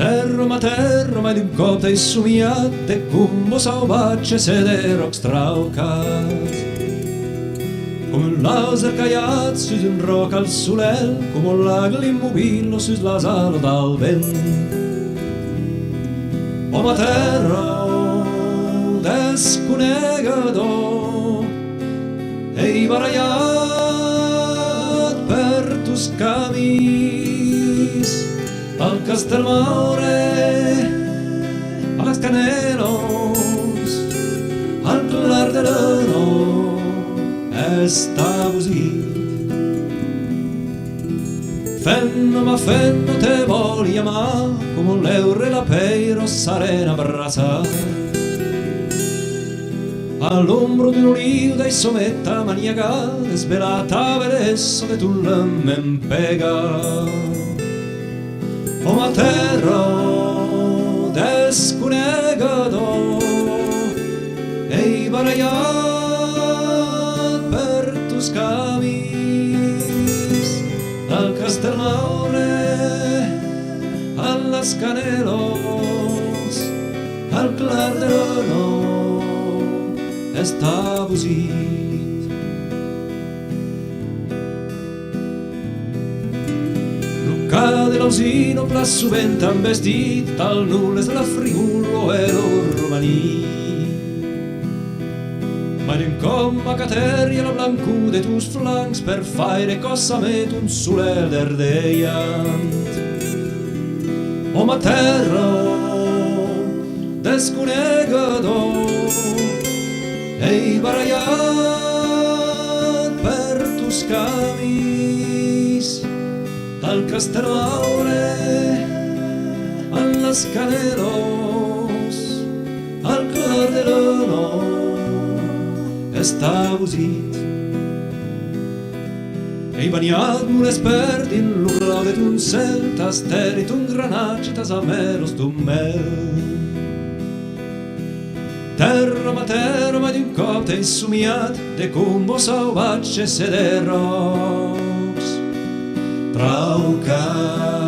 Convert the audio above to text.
Terra, mai d'un cop t'hai somiat de cumbo salvatge sederocs traucat. Com un laser callat sus un roc al solel, com un lag immobile sus las ales del vent. Home terra, desconegador, ei barallat per tus camins, al Castelmaure, a les Canelos, al Clar de l'Eno, està bosit. Fenno te voglio amar, come un l'eure la peiro s'arena abbracciar. All'ombro d'un olivo dai sometta maniacale, svelata veresso de tu l'empega. O ma terra desconegador, ei barallat per tus camis, al Castelmaure, a las Canelos, al Clar de l'Eno, està bosit. Luca de l'Ausino plas sovint han vestit tal nules de la Friulo e lo romaní. Ma d'un com a cateria la blancu de tus flancs per faire cosa met un soler d'erdeiant. O ma terra desconegador, ei barallat per tus camis, al Castelmaure, a las Canelos, al Clar de l'Eno, està bosit. Ei baniat un espert in l'urlau de ton cel, t'has terit un granatge, t'has amelos d'un mel. Terra, mai d'un cop t'hai somiat de cumbo salvatge sederocs traucat.